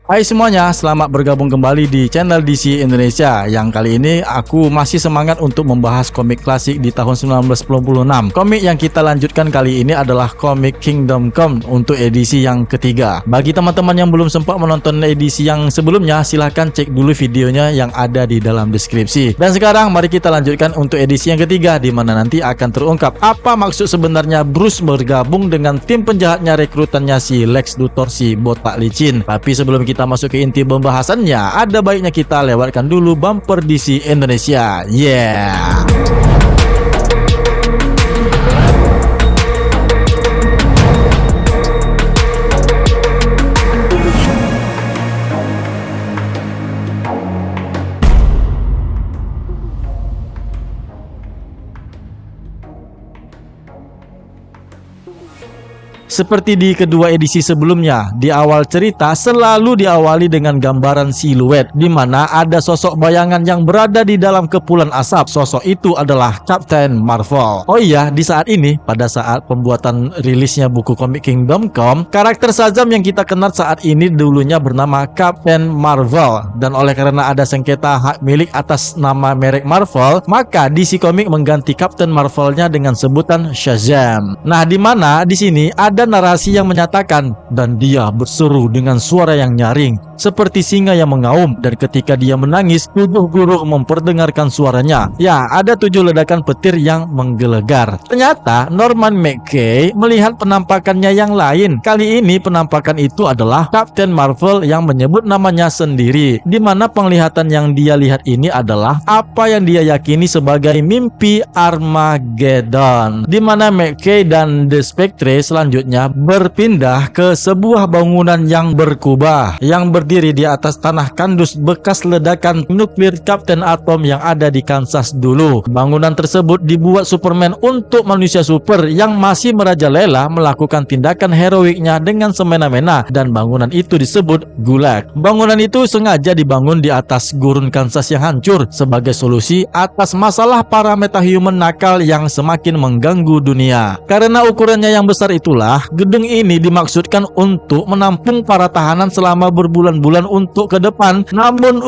Hai semuanya, selamat bergabung kembali di channel DC Indonesia. Yang kali ini aku masih semangat untuk membahas komik klasik di tahun 1996. Komik yang kita lanjutkan kali ini adalah komik Kingdom Come untuk edisi yang ketiga. Bagi teman-teman yang belum sempat menonton edisi yang sebelumnya, silahkan cek dulu videonya yang ada di dalam deskripsi. Dan sekarang mari kita lanjutkan untuk edisi yang ketiga, di mana nanti akan terungkap apa maksud sebenarnya Bruce bergabung dengan tim penjahatnya rekrutannya si Lex Luthor si botak licin. Tapi sebelum kita masuk ke inti pembahasannya, ada baiknya kita lewatkan dulu bumper DC Indonesia. Yeah. Seperti di kedua edisi sebelumnya, di awal cerita selalu diawali dengan gambaran siluet di mana ada sosok bayangan yang berada di dalam kepulan asap. Sosok itu adalah Captain Marvel. Oh iya, di saat ini, pada saat pembuatan rilisnya buku komik Kingdom Come, karakter Shazam yang kita kenal saat ini dulunya bernama Captain Marvel, dan oleh karena ada sengketa hak milik atas nama merek Marvel, maka DC Comics mengganti Captain Marvelnya dengan sebutan Shazam. Nah, di mana di sini ada narasi yang menyatakan, dan dia berseru dengan suara yang nyaring seperti singa yang mengaum, dan ketika dia menangis 7 guru memperdengarkan suaranya. Ya, ada 7 ledakan petir yang menggelegar. Ternyata Norman McKay melihat penampakannya yang lain. Kali ini penampakan itu adalah Captain Marvel yang menyebut namanya sendiri, di mana penglihatan yang dia lihat ini adalah apa yang dia yakini sebagai mimpi Armageddon, di mana McKay dan The Spectre selanjutnya berpindah ke sebuah bangunan yang berkubah yang berdiri di atas tanah kandus bekas ledakan nuklir Captain Atom yang ada di Kansas dulu. Bangunan tersebut dibuat Superman untuk manusia super yang masih merajalela melakukan tindakan heroiknya dengan semena-mena, dan bangunan itu disebut Gulag. Bangunan itu sengaja dibangun di atas gurun Kansas yang hancur sebagai solusi atas masalah para metahuman nakal yang semakin mengganggu dunia. Karena ukurannya yang besar itulah, gedung ini dimaksudkan untuk menampung para tahanan selama berbulan-bulan untuk ke depan. Namun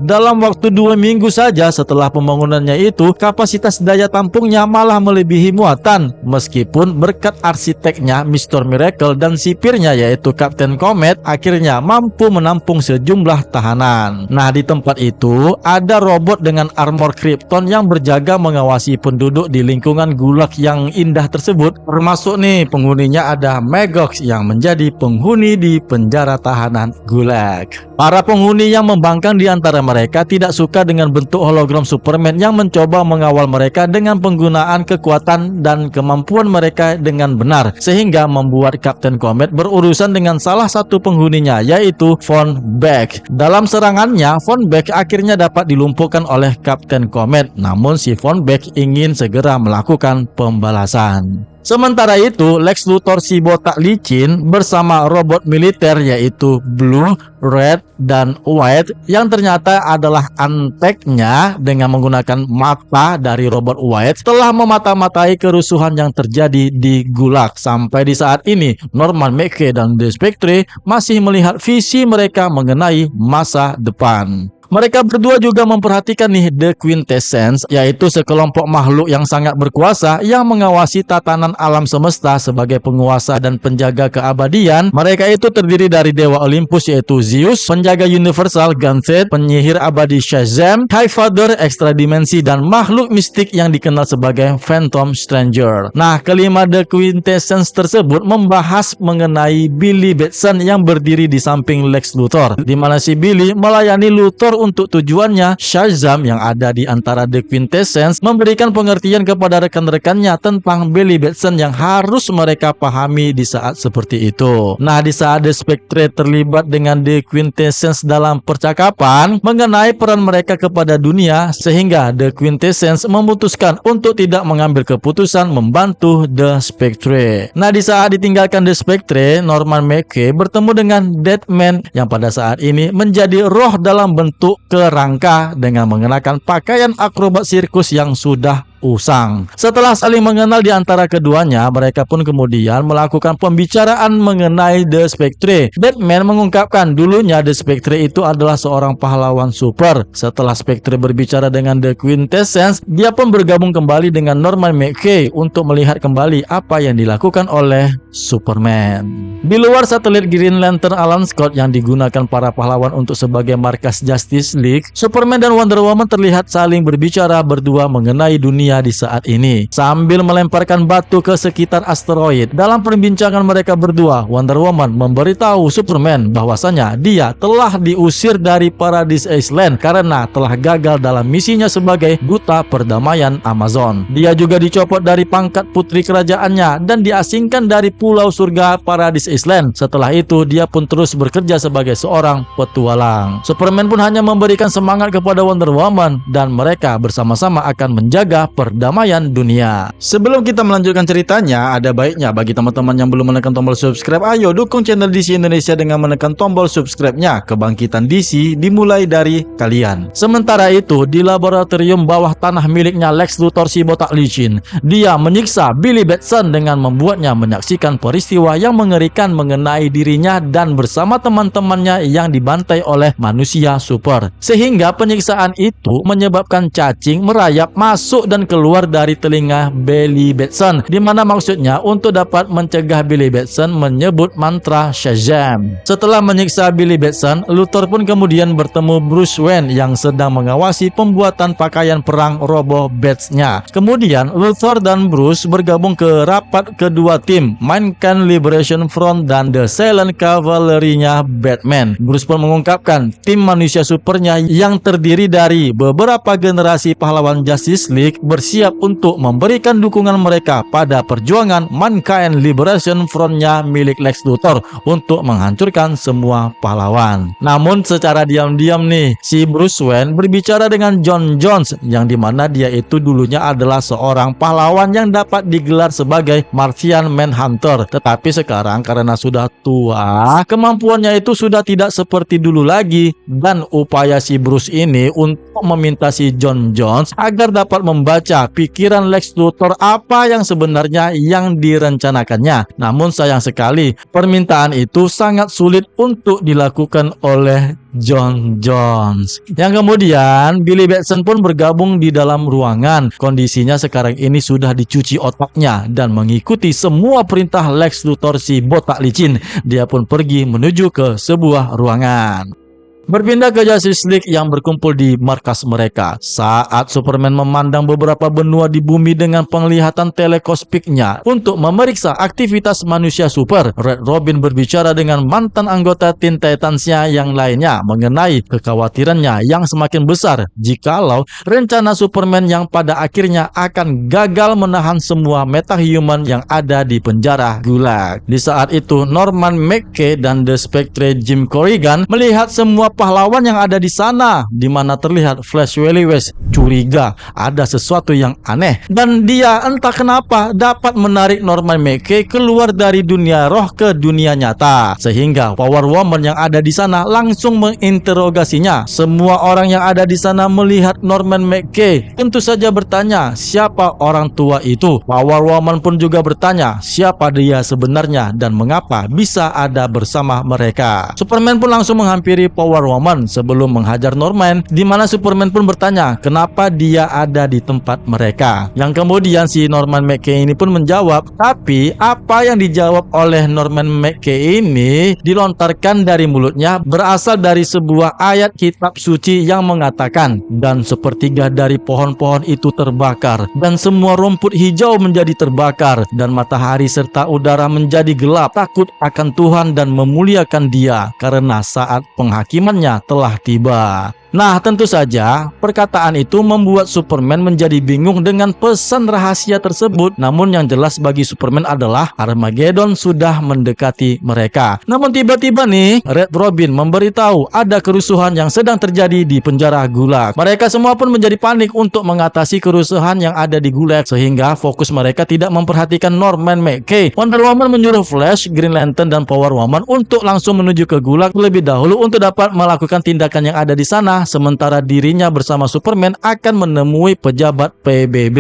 dalam waktu 2 minggu saja setelah pembangunannya itu, kapasitas daya tampungnya malah melebihi muatan. Meskipun berkat arsiteknya Mr. Miracle dan sipirnya yaitu Captain Comet akhirnya mampu menampung sejumlah tahanan. Nah, di tempat itu ada robot dengan armor Krypton yang berjaga mengawasi penduduk di lingkungan Gulag yang indah tersebut. Termasuk nih penghuninya ada Magog yang menjadi penghuni di penjara tahanan Gulag. Para penghuni yang membangkang di antara mereka tidak suka dengan bentuk hologram Superman yang mencoba mengawal mereka dengan penggunaan kekuatan dan kemampuan mereka dengan benar, sehingga membuat Captain Comet berurusan dengan salah satu penghuninya yaitu Von Beck. Dalam serangannya, Von Beck akhirnya dapat dilumpuhkan oleh Captain Comet, namun si Von Beck ingin segera melakukan pembalasan. Sementara itu, Lex Luthor si botak licin bersama robot militer yaitu Blue, Red, dan White yang ternyata adalah anteknya dengan menggunakan mata dari robot White telah memata-matai kerusuhan yang terjadi di Gulag. Sampai di saat ini, Norman McKay dan The Spectre masih melihat visi mereka mengenai masa depan. Mereka berdua juga memperhatikan nih The Quintessence, yaitu sekelompok makhluk yang sangat berkuasa yang mengawasi tatanan alam semesta sebagai penguasa dan penjaga keabadian. Mereka itu terdiri dari dewa Olympus yaitu Zeus, penjaga universal Ganthet, penyihir abadi Shazam, High Father ekstra dimensi, dan makhluk mistik yang dikenal sebagai Phantom Stranger. Nah, kelima The Quintessence tersebut membahas mengenai Billy Batson yang berdiri di samping Lex Luthor, di mana si Billy melayani Luthor untuk tujuannya. Shazam yang ada di antara The Quintessence memberikan pengertian kepada rekan-rekannya tentang Billy Batson yang harus mereka pahami di saat seperti itu. Nah, di saat The Spectre terlibat dengan The Quintessence dalam percakapan mengenai peran mereka kepada dunia, sehingga The Quintessence memutuskan untuk tidak mengambil keputusan membantu The Spectre. Nah, di saat ditinggalkan The Spectre, Norman McKay bertemu dengan Deadman yang pada saat ini menjadi roh dalam bentuk kerangka dengan mengenakan pakaian akrobat sirkus yang sudah usang. Setelah saling mengenal di antara keduanya, mereka pun kemudian melakukan pembicaraan mengenai The Spectre. Batman mengungkapkan dulunya The Spectre itu adalah seorang pahlawan super. Setelah Spectre berbicara dengan The Quintessence, dia pun bergabung kembali dengan Norman McKay untuk melihat kembali apa yang dilakukan oleh Superman. Di luar satelit Green Lantern Alan Scott yang digunakan para pahlawan untuk sebagai markas Justice League, Superman dan Wonder Woman terlihat saling berbicara berdua mengenai dunia di saat ini sambil melemparkan batu ke sekitar asteroid. Dalam perbincangan mereka berdua, Wonder Woman memberitahu Superman bahwasanya dia telah diusir dari Paradise Island karena telah gagal dalam misinya sebagai duta perdamaian Amazon. Dia juga dicopot dari pangkat putri kerajaannya dan diasingkan dari pulau surga Paradise Island. Setelah itu dia pun terus bekerja sebagai seorang petualang. Superman pun hanya memberikan semangat kepada Wonder Woman dan mereka bersama-sama akan menjaga perdamaian dunia. Sebelum kita melanjutkan ceritanya, ada baiknya bagi teman-teman yang belum menekan tombol subscribe, ayo dukung channel DC Indonesia dengan menekan tombol subscribe-nya. Kebangkitan DC dimulai dari kalian. Sementara itu, di laboratorium bawah tanah miliknya Lex Luthor si botak licin, dia menyiksa Billy Batson dengan membuatnya menyaksikan peristiwa yang mengerikan mengenai dirinya dan bersama teman-temannya yang dibantai oleh manusia super. Sehingga penyiksaan itu menyebabkan cacing merayap masuk dan keluar dari telinga Billy Batson, di mana maksudnya untuk dapat mencegah Billy Batson menyebut mantra Shazam. Setelah menyiksa Billy Batson, Luthor pun kemudian bertemu Bruce Wayne yang sedang mengawasi pembuatan pakaian perang Robo Bats-nya. Kemudian Luthor dan Bruce bergabung ke rapat kedua tim Mankind Liberation Front dan The Silent Cavalry-nya Batman. Bruce pun mengungkapkan tim manusia supernya yang terdiri dari beberapa generasi pahlawan Justice League bersiap untuk memberikan dukungan mereka pada perjuangan Mankind Liberation Front-nya milik Lex Luthor untuk menghancurkan semua pahlawan. Namun secara diam-diam nih, si Bruce Wayne berbicara dengan John Jones yang dimana dia itu dulunya adalah seorang pahlawan yang dapat digelar sebagai Martian Manhunter. Tetapi sekarang karena sudah tua, kemampuannya itu sudah tidak seperti dulu lagi, dan upaya si Bruce ini untuk meminta si John Jones agar dapat membaca pikiran Lex Luthor apa yang sebenarnya yang direncanakannya. Namun sayang sekali, permintaan itu sangat sulit untuk dilakukan oleh John Jones. Yang kemudian Billy Batson pun bergabung di dalam ruangan. Kondisinya sekarang ini sudah dicuci otaknya dan mengikuti semua perintah Lex Luthor si botak licin. Dia pun pergi menuju ke sebuah ruangan. Berpindah ke Justice League yang berkumpul di markas mereka. Saat Superman memandang beberapa benua di bumi dengan penglihatan telekospiknya untuk memeriksa aktivitas manusia super, Red Robin berbicara dengan mantan anggota Teen Titans-nya yang lainnya mengenai kekhawatirannya yang semakin besar jikalau rencana Superman yang pada akhirnya akan gagal menahan semua metahuman yang ada di penjara Gulag. Di saat itu, Norman McKay dan The Spectre Jim Corrigan melihat semua pahlawan yang ada di sana, di mana terlihat Flash Wally West curiga ada sesuatu yang aneh, dan dia entah kenapa dapat menarik Norman McKay keluar dari dunia roh ke dunia nyata, sehingga Power Woman yang ada di sana langsung menginterogasinya. Semua orang yang ada di sana melihat Norman McKay tentu saja bertanya siapa orang tua itu. Power Woman pun juga bertanya siapa dia sebenarnya dan mengapa bisa ada bersama mereka. Superman pun langsung menghampiri Power Woman sebelum menghajar Norman, di mana Superman pun bertanya kenapa dia ada di tempat mereka. Yang kemudian si Norman McKay ini pun menjawab, tapi apa yang dijawab oleh Norman McKay ini dilontarkan dari mulutnya berasal dari sebuah ayat kitab suci yang mengatakan, dan sepertiga dari pohon-pohon itu terbakar dan semua rumput hijau menjadi terbakar dan matahari serta udara menjadi gelap, takut akan Tuhan dan memuliakan Dia karena saat penghakiman telah tiba. Nah, tentu saja perkataan itu membuat Superman menjadi bingung dengan pesan rahasia tersebut. Namun yang jelas bagi Superman adalah Armageddon sudah mendekati mereka. Namun tiba-tiba nih, Red Robin memberitahu ada kerusuhan yang sedang terjadi di penjara Gulag. Mereka semua pun menjadi panik untuk mengatasi kerusuhan yang ada di Gulag, sehingga fokus mereka tidak memperhatikan Norman McKay. Wonder Woman menyuruh Flash, Green Lantern, dan Power Woman untuk langsung menuju ke Gulag terlebih dahulu untuk dapat melakukan tindakan yang ada di sana sana, sementara dirinya bersama Superman akan menemui pejabat PBB.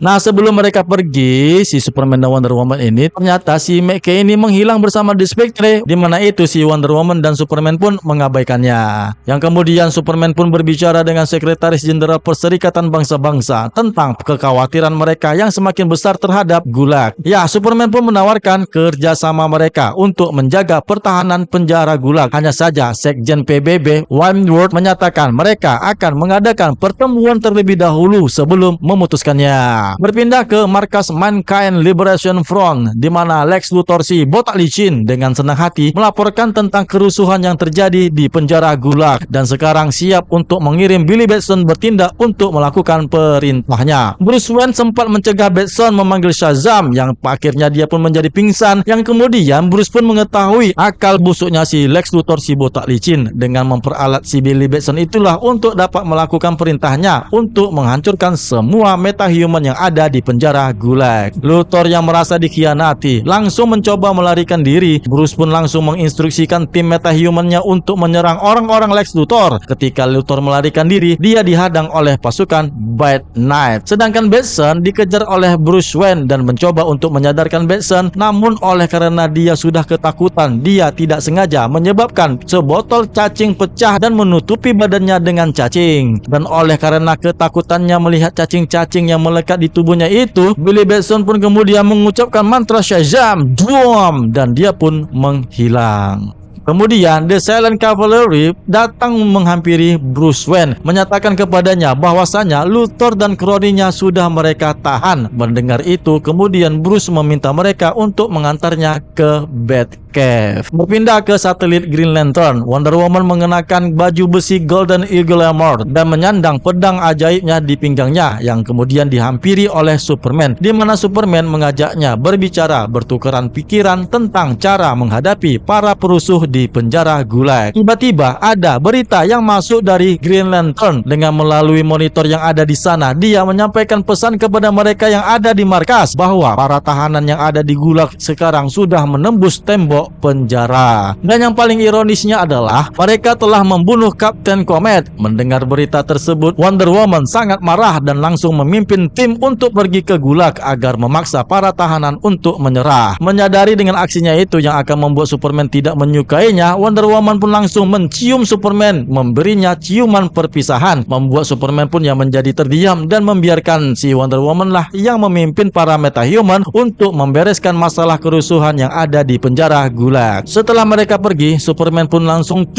Nah, sebelum mereka pergi, si Superman dan Wonder Woman ini, ternyata si McKay ini menghilang bersama The Spectre, di mana itu si Wonder Woman dan Superman pun mengabaikannya. Yang kemudian Superman pun berbicara dengan Sekretaris Jenderal Perserikatan Bangsa-Bangsa tentang kekhawatiran mereka yang semakin besar terhadap Gulag. Ya, Superman pun menawarkan kerjasama mereka untuk menjaga pertahanan penjara Gulag. Hanya saja Sekjen PBB Wentworth menyatakan mereka akan mengadakan pertemuan terlebih dahulu sebelum memutuskannya. Berpindah ke markas Mankind Liberation Front, di mana Lex Luthor si botak licin dengan senang hati melaporkan tentang kerusuhan yang terjadi di penjara Gulag dan sekarang siap untuk mengirim Billy Batson bertindak untuk melakukan perintahnya. Bruce Wayne sempat mencegah Batson memanggil Shazam yang akhirnya dia pun menjadi pingsan, yang kemudian Bruce pun mengetahui akal busuknya si Lex Luthor si botak licin dengan memperalat si Billy Batson itulah untuk dapat melakukan perintahnya untuk menghancurkan semua metahuman yang ada di penjara Gulag. Luthor yang merasa dikhianati langsung mencoba melarikan diri. Bruce pun langsung menginstruksikan tim metahumannya untuk menyerang orang-orang Lex Luthor. Ketika Luthor melarikan diri, dia dihadang oleh pasukan White Knight. Sedangkan Batson dikejar oleh Bruce Wayne dan mencoba untuk menyadarkan Batson, namun oleh karena dia sudah ketakutan, dia tidak sengaja menyebabkan sebotol cacing pecah dan menutupi badannya dengan cacing. Dan oleh karena ketakutannya melihat cacing-cacing yang melekat di tubuhnya itu, Billy Batson pun kemudian mengucapkan mantra Shazam, Dwam, dan dia pun menghilang. Kemudian The Silent Cavalry datang menghampiri Bruce Wayne, menyatakan kepadanya bahwasanya Luthor dan kroninya sudah mereka tahan. Mendengar itu, kemudian Bruce meminta mereka untuk mengantarnya ke Batcave. Berpindah ke satelit Green Lantern, Wonder Woman mengenakan baju besi Golden Eagle Armor dan menyandang pedang ajaibnya di pinggangnya, yang kemudian dihampiri oleh Superman, di mana Superman mengajaknya berbicara, bertukaran pikiran tentang cara menghadapi para perusuh di penjara Gulag. Tiba-tiba ada berita yang masuk dari Green Lantern. Dengan melalui monitor yang ada di sana, dia menyampaikan pesan kepada mereka yang ada di markas bahwa para tahanan yang ada di Gulag sekarang sudah menembus tembok penjara. Dan yang paling ironisnya adalah mereka telah membunuh Captain Comet. Mendengar berita tersebut, Wonder Woman sangat marah dan langsung memimpin tim untuk pergi ke Gulag agar memaksa para tahanan untuk menyerah. Menyadari dengan aksinya itu yang akan membuat Superman tidak menyukai, Wonder Woman pun langsung mencium Superman, memberinya ciuman perpisahan, membuat Superman pun yang menjadi terdiam dan membiarkan si Wonder Woman lah yang memimpin para metahuman untuk membereskan masalah kerusuhan yang ada di penjara Gulag. Setelah mereka pergi, Superman pun langsung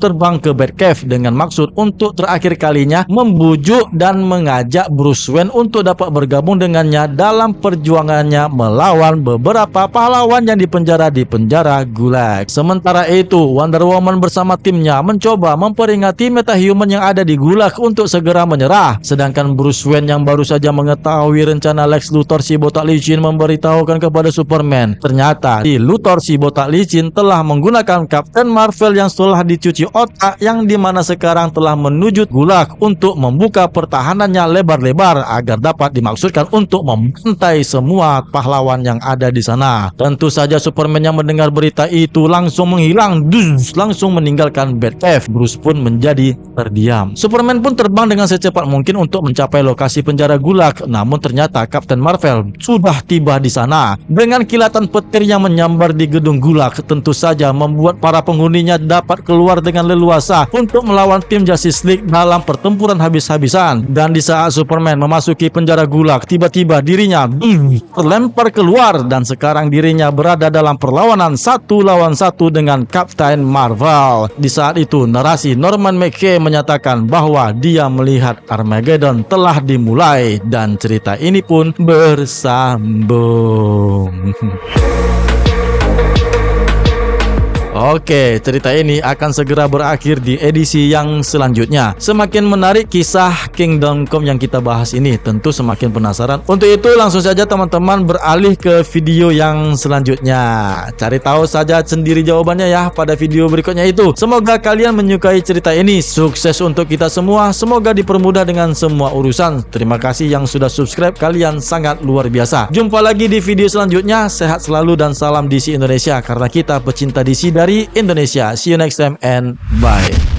terbang ke Batcave dengan maksud untuk terakhir kalinya membujuk dan mengajak Bruce Wayne untuk dapat bergabung dengannya dalam perjuangannya melawan beberapa pahlawan yang dipenjara di penjara Gulag. Sementara itu, Wonder Woman bersama timnya mencoba memperingati metahuman yang ada di Gulag untuk segera menyerah. Sedangkan Bruce Wayne yang baru saja mengetahui rencana Lex Luthor si botak licin memberitahukan kepada Superman, ternyata si Luthor si botak licin telah menggunakan Captain Marvel yang telah dicuci otak, yang dimana sekarang telah menuju Gulag untuk membuka pertahanannya lebar-lebar agar dapat dimaksudkan untuk membantai semua pahlawan yang ada di sana. Tentu saja Superman yang mendengar berita itu langsung menghilang, langsung meninggalkan Batcave. Bruce pun menjadi terdiam. Superman pun terbang dengan secepat mungkin untuk mencapai lokasi penjara Gulag, namun ternyata Captain Marvel sudah tiba di sana. Dengan kilatan petir yang menyambar di gedung Gulag, tentu saja membuat para penghuninya dapat keluar dengan leluasa untuk melawan tim Justice League dalam pertempuran habis-habisan. Dan di saat Superman memasuki penjara Gulag, tiba-tiba dirinya terlempar keluar dan sekarang dirinya berada dalam perlawanan 1 lawan 1 dengan Captain Marvel. Di saat itu, narasi Norman McKay menyatakan bahwa dia melihat Armageddon telah dimulai dan cerita ini pun bersambung. Oke, cerita ini akan segera berakhir di edisi yang selanjutnya. Semakin menarik kisah Kingdom Come yang kita bahas ini, tentu semakin penasaran. Untuk itu langsung saja teman-teman beralih ke video yang selanjutnya. Cari tahu saja sendiri jawabannya ya pada video berikutnya itu. Semoga kalian menyukai cerita ini. Sukses untuk kita semua. Semoga dipermudah dengan semua urusan. Terima kasih yang sudah subscribe. Kalian sangat luar biasa. Jumpa lagi di video selanjutnya. Sehat selalu dan salam DC Indonesia, karena kita pecinta DC dari Indonesia. See you next time and bye.